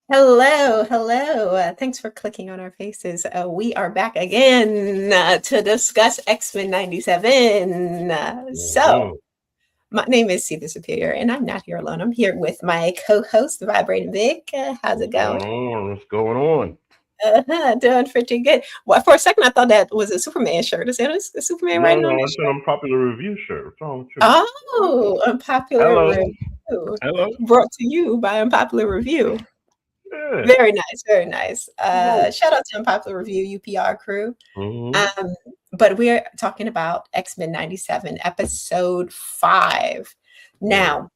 Hello, hello. Thanks for clicking on our faces. We are back again to discuss X-Men 97. Mhm. My name is Cedar Superior, and I'm not here alone. I'm here with my co-host, Vibrating Vic. How's it What's going going? on? What's going on? Doing pretty good. Well, for a second, I thought that was a Superman shirt. Is that a Superman No, writing no, on this it's an shirt? unpopular review shirt. What's wrong with you? Oh, Unpopular Hello. Review. Hello. Brought to you by Unpopular Review. Yeah. Very nice, very nice. Mhm. Shout out to Unpopular Review, UPR crew. Mhm. Um, but we're talking about X-Men 97, episode 5. Yeah. Now,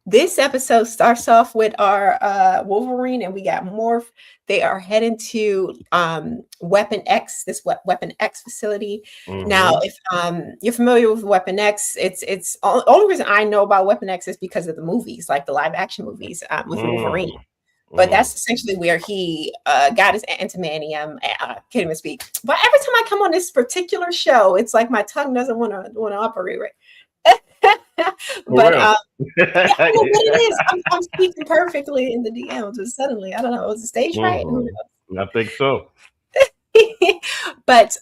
this episode starts off with our Wolverine, and we got Morph. They are heading to Weapon X, this Weapon X facility. Now, Mhm. if you're familiar with Weapon X, it's only reason I know about Weapon X is because of the movies, like the live action movies with Wolverine. Mm. But Mm. that's essentially where he got his antimanium. I can't even speak. But every time I come on this particular show, it's like my tongue doesn't want to operate right. For But real. yeah, I don't know what it is. I'm speaking perfectly in the DM. Just suddenly, I don't know. Was the stage right? Who I think so. knows? But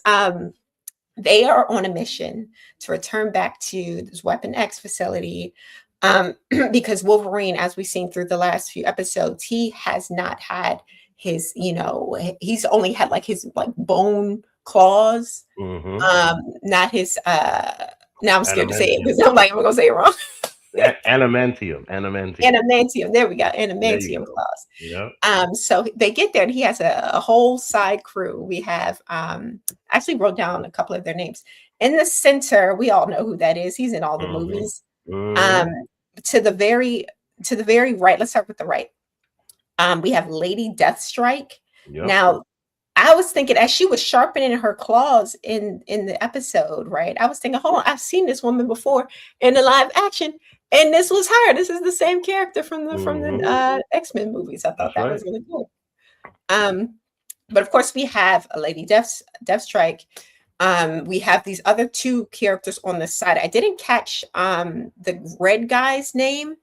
they are on a mission to return back to this Weapon X facility. Because Wolverine, as we've seen through the last few episodes, he has not had his, he's only had like his like bone claws, Mhm. not his now I'm scared to say it Adamantium. because I'm like, I'm gonna say it wrong. Adamantium. Adamantium. Adamantium. There we go. There you Adamantium go. claws. Yep. So they get there and he has a whole side crew. We have actually wrote down a couple of their names. In the center, we all know who that is. He's in all the Mhm. movies. Um, Mhm. to the very right, let's start with the right. We have Lady Deathstrike. Yep. Now, I was thinking as she was sharpening her claws in the episode, right? I was thinking, hold on, I've seen this woman before in the live action, and this was her. This is the same character from the Mhm. X-Men movies. I thought That's that right. was really cool. But of course, we have a Lady Deathstrike. We have these other two characters on the side. I didn't catch the red guy's name.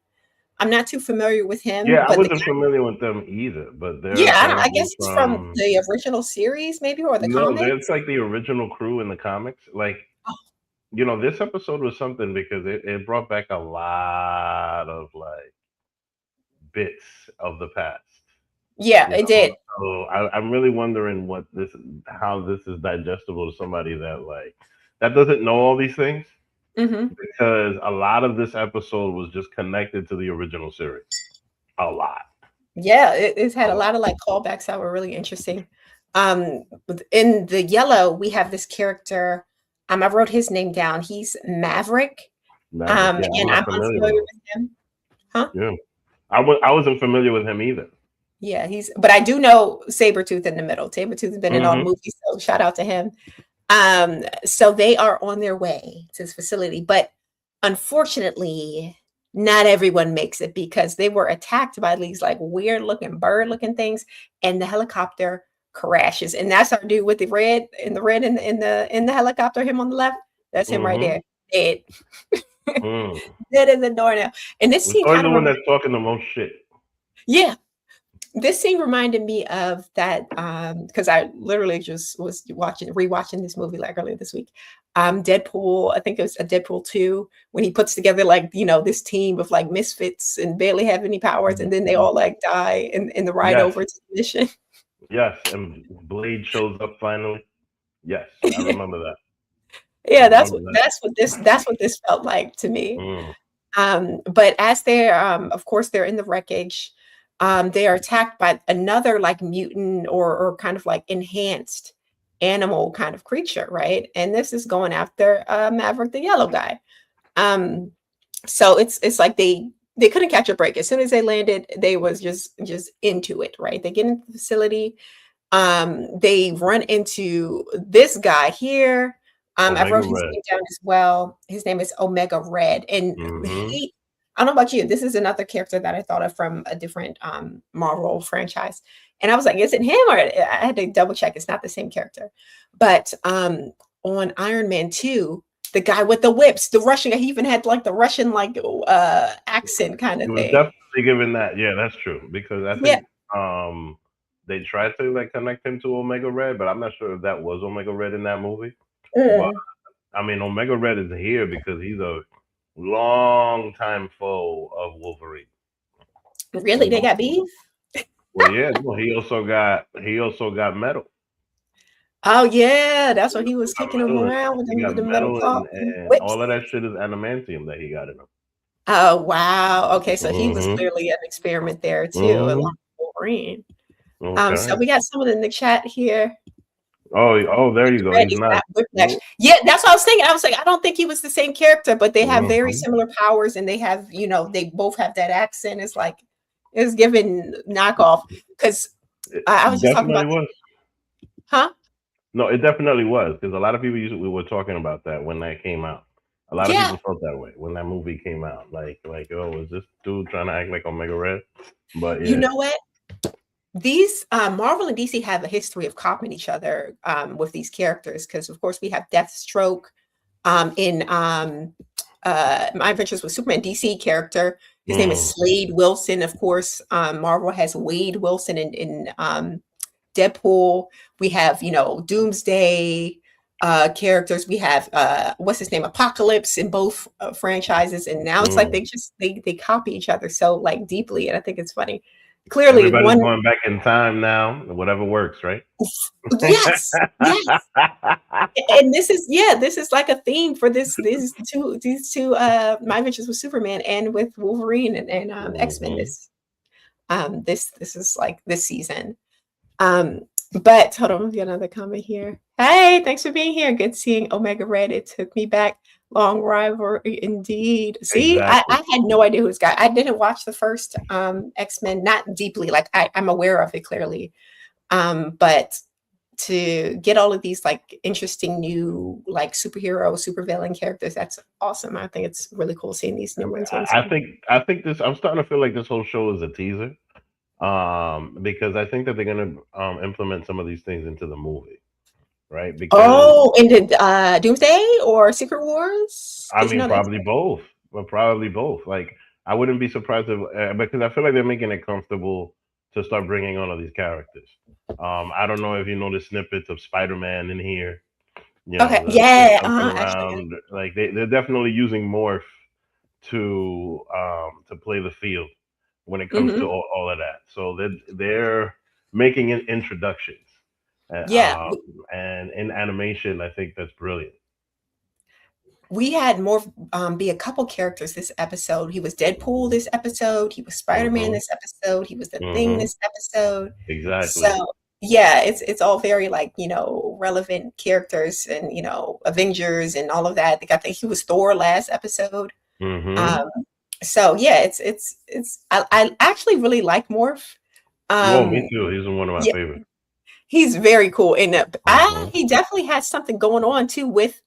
I'm not too familiar with him, Yeah, I but wasn't familiar with them either, but they're yeah, I apparently guess it's from from the original series, maybe, or the no, it's comics. like the original crew in the comics. Like, Oh, this episode was something because it brought back a lot of like bits of the past. yeah, it did. So I'm really wondering how this is digestible to somebody that like that doesn't know all these things Hmm. because a lot of this episode was just connected to the original series. A lot, Yeah, it's a had a lot. lot of like callbacks that were really interesting. In the yellow, we have this character. I wrote his name down. He's Maverick. Maverick, yeah, I'm And not I'm familiar with unfamiliar him. with him. Huh? Yeah, I wasn't familiar with him either. Yeah, but I do know Sabretooth in the middle. Sabretooth has been in all the Hmm. movies, so shout out to him. So they are on their way to this facility, but unfortunately, not everyone makes it because they were attacked by these like weird looking bird looking things, and the helicopter crashes. And that's our dude with the red in the helicopter, him on the left. That's him right there. Hmm. Dead. Mm. Dead in the door now. And this It's scene always kind the of one that's talking the most shit. yeah, this scene reminded me of that because I literally just was rewatching this movie like earlier this week. Deadpool, I think it was a Deadpool 2 when he puts together like, this team of like misfits and barely have any powers, and then they all like die in the ride Yes, over to the mission. yes, and Blade shows up finally. Yes, I remember that. I Yeah, that's remember what that. this felt like to me. Mm. But as they're, of course, they're in the wreckage. They are attacked by another like mutant or kind of like enhanced animal kind of creature, right? And this is going after Maverick, the yellow guy. Um, so it's like they couldn't catch a break. As soon as they landed, they was just into it, right? They get into the facility. They run into this guy here. I Omega wrote his Red. name down as well. His name is Omega Red, and Hmm. he I don't know about you. This is another character that I thought of from a different Marvel franchise. And I was like, is it him? Or I had to double check. It's not the same character. But on Iron Man 2, the guy with the whips, the Russian guy, he even had like the Russian like accent kind He of was thing. definitely given that. Yeah, that's true. Because I Yeah. think they tried to like connect him to Omega Red, but I'm not sure if that was Omega Red in that movie. But Mm. I mean, Omega Red is here because he's a long time foe of Wolverine. You Really? They know. got beef? Well, yeah. No, he also got metal. Oh yeah, that's what he He was got kicking him metal. around with He got the metal metal, claw and whips. all of that shit is adamantium that he got in him. Oh wow. Okay, so he was Mm-hmm. clearly an experiment there too, along Mm-hmm. with Wolverine. So Okay. we got someone in the chat here. Oh, there you go. Red He's is not. not Whiplash. Yeah, that's what I was thinking. I was like, I don't think he was the same character, but they have very Mm-hmm. similar powers, and they have, they both have that accent. It's like it's given knockoff because It I was just talking about, definitely was. huh? No, it definitely was because a lot of people we were talking about that when that came out. A lot of Yeah, people felt that way when that movie came out. Oh, is this dude trying to act like Omega Red? But you yeah. know what? These Marvel and DC have a history of copying each other with these characters because, of course, we have Deathstroke in My Adventures with Superman DC character. His name is Mm, Slade Wilson. Of course, Marvel has Wade Wilson in Deadpool. We have, Doomsday characters. We have what's his name, Apocalypse in both franchises, and now it's like mm. they copy each other so like deeply, and I think it's funny. Clearly, Everybody's one. going back in time now. Whatever works, right? Yes, yes. And this is like a theme for these two My Adventures with Superman and with Wolverine and X-Men. Hmm. This is like this season. But hold on, we got another comment here. Hey, thanks for being here. Good seeing Omega Red. It took me back. Long rivalry indeed. See, I Exactly. had no idea who this guy. I didn't watch the first X-Men, not deeply. Like I'm aware of it clearly. But to get all of these like interesting new like superhero, supervillain characters, that's awesome. I think it's really cool seeing these new ones on I screen. think I think this. I'm starting to feel like this whole show is a teaser. Because I think that they're gonna implement some of these things into the movie, right? Because Oh, and did Doomsday or Secret Wars? I Because mean, that's probably both, but probably both. Like, I wouldn't be surprised if because I feel like they're making it comfortable to start bringing on all these characters. I don't know if you know the snippets of Spider-Man in here. okay. They're Yeah, jumping actually, yeah. around. Like they're definitely using Morph to play the field when it comes to Hmm. all of that. So they're making introductions, uh, Yeah, um, and in animation, I think that's brilliant. we had more be a couple characters this episode. He was Deadpool this episode. He was Spider-Man Hmm. this episode. He was the Thing Hmm. this episode. Exactly. So yeah, it's all very like relevant characters and Avengers and all of that. I think he was Thor last episode. Hmm. Um, so yeah, I actually really like Morph. Well, me Um, too. He's one of my yeah, favorites. he's very cool, and Hmm. he definitely has something going on too with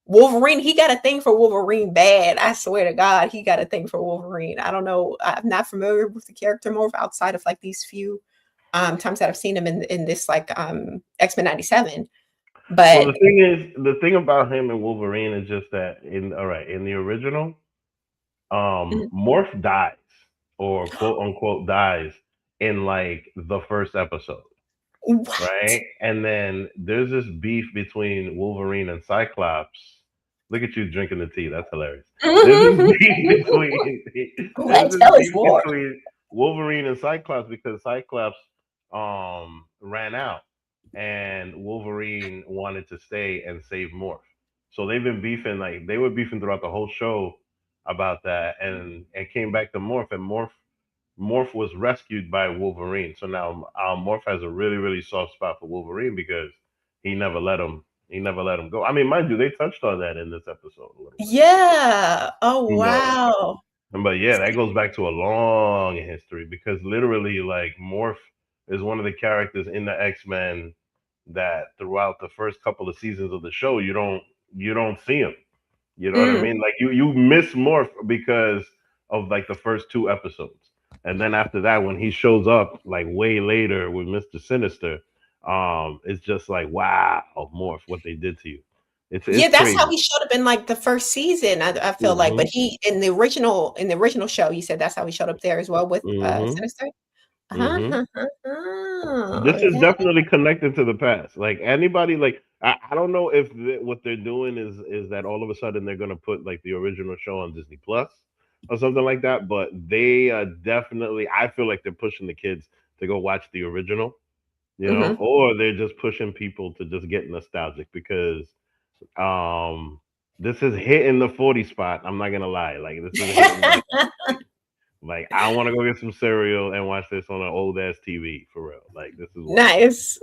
Wolverine. He got a thing for Wolverine bad. I swear to God, he got a thing for Wolverine. I don't know. I'm not familiar with the character Morph outside of like these few times that I've seen him in this like X-Men 97. Well, But the thing about him and Wolverine is just that in the original, mhm. Morph dies or quote unquote dies in like the first episode, What? right? And then there's this beef between Wolverine and Cyclops. Look at you drinking the tea. That's hilarious. There's this beef between there's Let's this tell us beef more. between Wolverine and Cyclops because Cyclops ran out and Wolverine wanted to stay and save Morph. So they've been beefing like they were beefing throughout the whole show about that and it came back to Morph and Morph was rescued by Wolverine. So now Morph has a really, really soft spot for Wolverine because he never let him. He never let him go. I mean, mind you, they touched on that in this episode a little Yeah. Oh bit. wow. But yeah, that goes back to a long history because literally, like Morph is one of the characters in the X Men that throughout the first couple of seasons of the show you don't see him. You know what I Mm, mean? Like you miss Morph because of like the first two episodes. And then after that, when he shows up like way later with Mr. Sinister, it's just like wow, Morph, what they did to you. Yeah, It's that's how crazy. he showed up in like the first season. I feel like, but Hmm. he in the original show, you said that's how he showed up there as well with Hmm. Sinister. Hmm. Oh, This is yeah. definitely connected to the past. Like anybody, like I don't know if what they're doing is that all of a sudden they're gonna put like the original show on Disney Plus or something like that. But they definitely, I feel like they're pushing the kids to go watch the original, Mhm. or they're just pushing people to just get nostalgic because this is hitting the 40 spot. I'm not gonna lie, like this is hitting like I want to go get some cereal and watch this on an old ass TV for real. Like this is wild. Nice.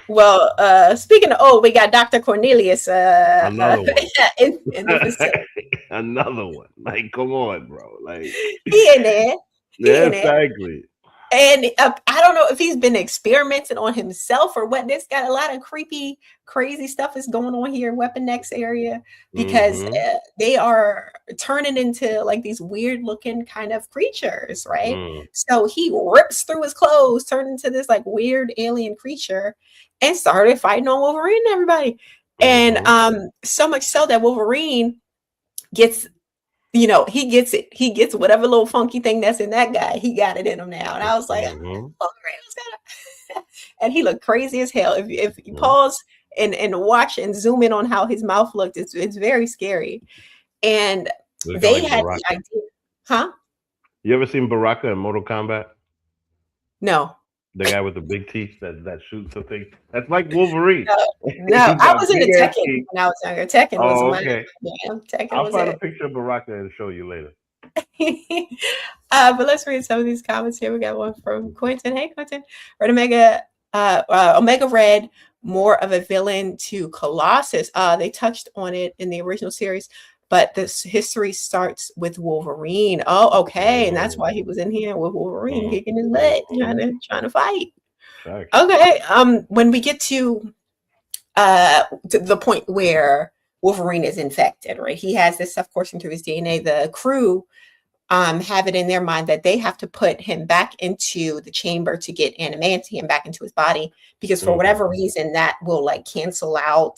Well, speaking of we got Dr. Cornelius Another one. in the facility. Another one. Like, come on, bro. Like, He in there. He yeah, in there. exactly. And I don't know if he's been experimenting on himself or what. This got a lot of creepy, crazy stuff is going on here in Weapon X area because Mm-hmm. they are turning into like these weird looking kind of creatures, right? Mm. So he rips through his clothes, turned into this like weird alien creature, and started fighting on Wolverine and everybody. And Mm-hmm. so much so that Wolverine gets he gets it. He gets whatever little funky thing that's in that guy. He got it in him now. And I was like, Mm-hmm. oh, great. And he looked crazy as hell. If you Mm-hmm. pause and watch and zoom in on how his mouth looked, it's very scary. And Looking they like had the Baraka. idea, huh? You ever seen Baraka in Mortal Kombat? No, The guy with the big teeth that shoots the thing. That's like Wolverine. no, no. He I got was into big ass Tekken teeth. when I was younger. Tekken was Oh, my okay. jam. Tekken I'll was find a it. picture of Baraka and show you later. But let's read some of these comments here. We got one from Quentin. Hey, Quentin. Red Omega, Omega Red, more of a villain to Colossus. They touched on it in the original series, but this history starts with Wolverine. Oh, okay, and that's why he Mm-hmm. was in here with Wolverine kicking his butt, Mm-hmm. trying to fight. Facts. Okay, when we get to the point where Wolverine is infected, right? He has this stuff coursing through his DNA. The crew have it in their mind that they have to put him back into the chamber to get animantium back into his body because for Mm-hmm. whatever reason that will like cancel out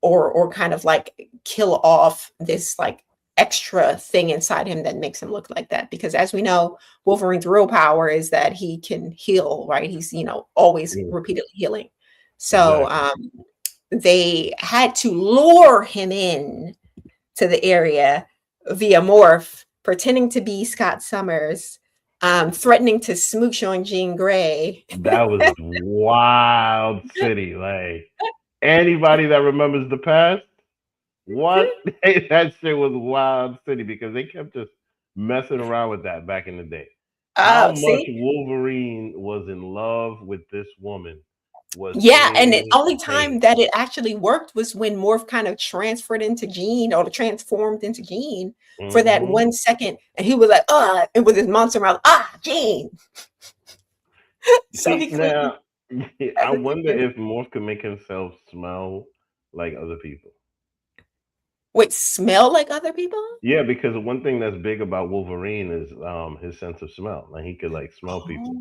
or kind of like kill off this like extra thing inside him that makes him look like that because as we know Wolverine's real power is that he can heal, right? He's always Mm. repeatedly healing. So Exactly. they had to lure him in to the area via Morph, pretending to be Scott Summers, threatening to smooch on Jean Grey. That was wild city. Like anybody that remembers the past, what that shit was wild city because they kept just messing around with that back in the day. How Oh, much see? Wolverine was in love with this woman was Yeah, and the only insane. time that it actually worked was when Morph kind of transferred into Jean or transformed into Jean for that Hmm. 1 second, and he was like, and with his monster mouth, Jean. So See he clearly now, has I a wonder secret. if Morph could make himself smell like other people. Wait, smell like other people? Yeah, because one thing that's big about Wolverine is his sense of smell. Like he could like smell people.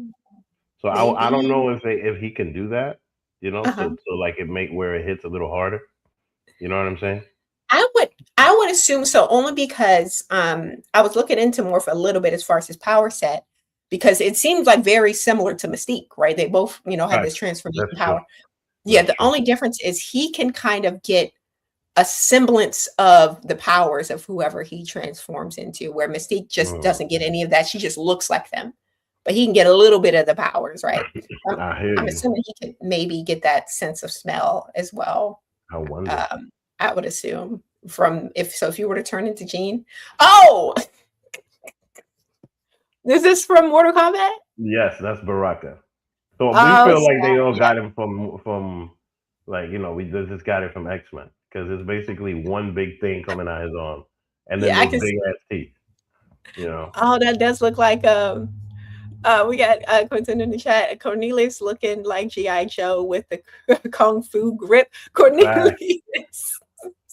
Oh, So I don't maybe. know if he can do that, Uh-huh. so like it make where it hits a little harder. You know what I'm saying? I would assume so, only because I was looking into Morph a little bit as far as his power set, because it seems like very similar to Mystique, right? They both, have this Facts. transformation That's true. power. Yeah, That's the true. only difference is he can kind of get a semblance of the powers of whoever he transforms into, where Mystique just Mm, doesn't get any of that. She just looks like them. But he can get a little bit of the powers, right? I'm, I hear I'm you. assuming he could maybe get that sense of smell as well. I wonder. I would assume if you were to turn into Jean. Oh, is this from Mortal Kombat? Yes, that's Baraka. So we Oh, feel like they snap. all Yeah. got him from like we just got it from X Men because it's basically one big thing coming out his arm, and then Yeah, I those can big see. ass teeth. You know. Oh, that does look like we got Quentin in the chat. Cornelius looking like GI Joe with the kung fu grip. Facts. Cornelius.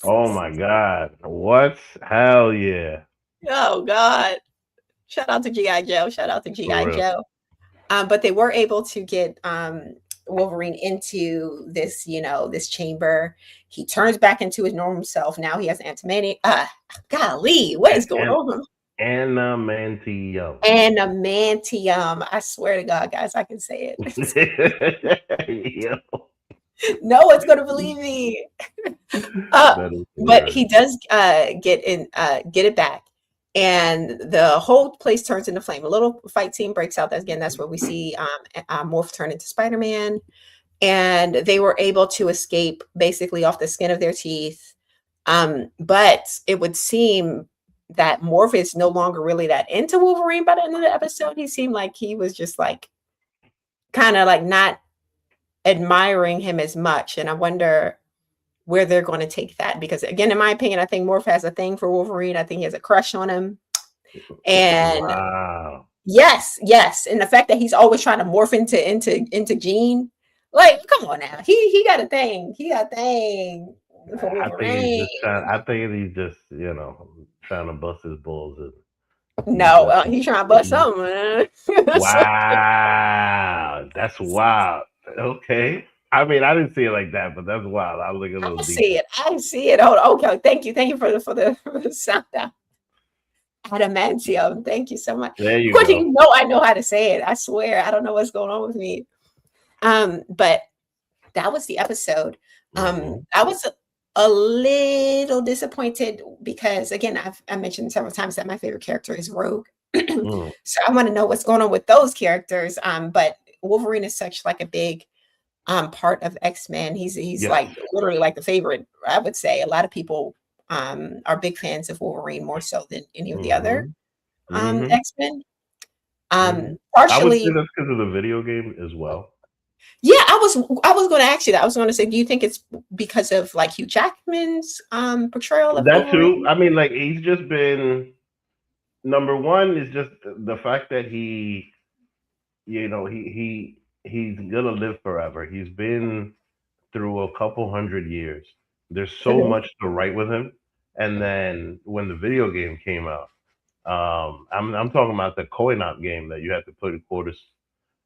Oh my God. What? Hell yeah. Oh God. Shout out to GI Joe. Shout out to For GI real. Joe. But they were able to get Wolverine into this, this chamber. He turns back into his normal self. Now he has antimony. Golly, what is going And on? Adamantium. Adamantium. I swear to God, guys, I can say it. Yo, No one's gonna believe me. that is But hilarious. he does get it back. And the whole place turns into flame. A little fight scene breaks out. That's where we see Morph turn into Spider-Man. And they were able to escape basically off the skin of their teeth. But it would seem that Morph is no longer really that into Wolverine by the end of the episode. He seemed like he was just like kind of like not admiring him as much. And I wonder where they're going to take that, because again, in my opinion, I think Morph has a thing for Wolverine. I think he has a crush on him. And Wow. yes, and the fact that he's always trying to morph into Jean, like, come on now, he got a thing. He got a thing for Wolverine. I think he's just, trying to bust his balls. No, he's trying to bust something. Wow, that's wild. Okay. I mean, I didn't see it like that, but that's wild. I was like a little deep. I see it. Oh, okay. Thank you for the sound out. Adamantium. Thank you so much. There you Quentin, go. you know I know how to say it. I swear. I don't know what's going on with me. But that was the episode. I was a little disappointed because, again, I mentioned several times that my favorite character is Rogue. So I want to know what's going on with those characters. But Wolverine is such like a big part of X-Men. He's Yes. like literally like the favorite, I would say. A lot of people are big fans of Wolverine more so than any of the other X-Men. I would say Partially, that's because of the video game as well. yeah, I was going to ask you that. I was going to say, do you think it's because of like Hugh Jackman's portrayal of That Wolverine? too. I mean, like, he's just been, number one is just the fact that he's gonna live forever. He's been through a couple hundred years. There's so Mhm. much to write with him. And then when the video game came out, I'm talking about the coin-op game that you had to put in quarters.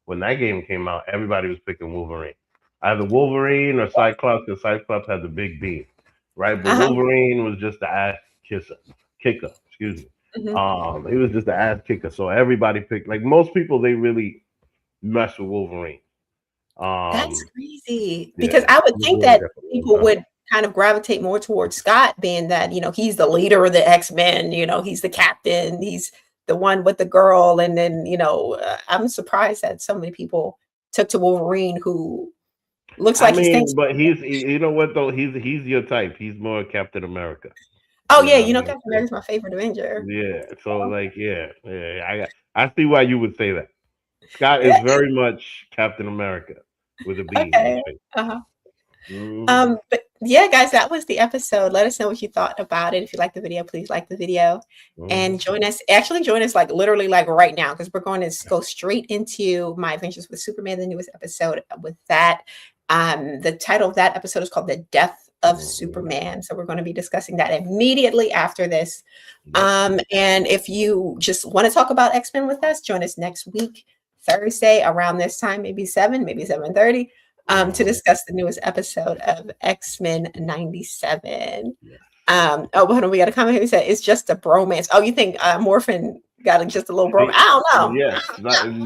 When that game came out, everybody was picking Wolverine, either Wolverine or Cyclops, because Cyclops had the big beam, right? But Uh-huh. Wolverine was just the ass kicker. Excuse me. Mhm. He was just the ass kicker. So everybody picked. Like, most people, they really mess with Wolverine. That's Um, crazy, because yeah, I would he's think been that there for a long people time. would kind of gravitate more towards Scott, being that, he's the leader of the X-Men, he's the captain, he's the one with the girl, and then, I'm surprised that so many people took to Wolverine, who looks I like he mean, thinks. but you know what though? He's your type. He's more Captain America. Oh You yeah, know what I mean? Captain America's my favorite Avenger. Yeah. So, like, yeah. I see why you would say that. Scott is Yeah, very much Captain America with a beam in his okay. face. Uh-huh. Mhm. But yeah, guys, that was the episode. Let us know what you thought about it. If you liked the video, please like the video and Mhm. join us. Actually, join us like literally like right now, because we're going to go straight into my adventures with Superman, the newest episode. With that, the title of that episode is called "The Death of Mhm. Superman." So we're going to be discussing that immediately after this. Yep. And if you just want to talk about X-Men with us, join us next week, Thursday, around this time, maybe 7, maybe 7:30. To discuss the newest episode of X-Men 97. Yes. Oh, hold on, we got a comment here. We said it's just a bromance. Oh, you think Morphin got just a little bromance? I don't know. Yes.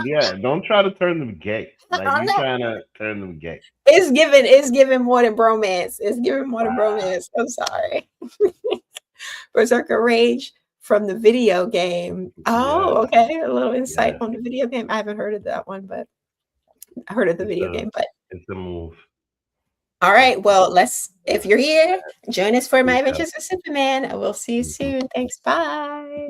Yeah. Don't try to turn them gay. I Like, don't you know. trying to turn them gay. It's given more than bromance. It's given more than Wow. bromance. I'm sorry. Berserker Rage from the video game. Oh, okay. A little insight Yeah. on the video game. I haven't heard of that one, but I heard of the video game. But It's a move. all right. Well, if you're here, join us for my Peace out. adventures with Superman. I will see you soon. Thanks. Bye.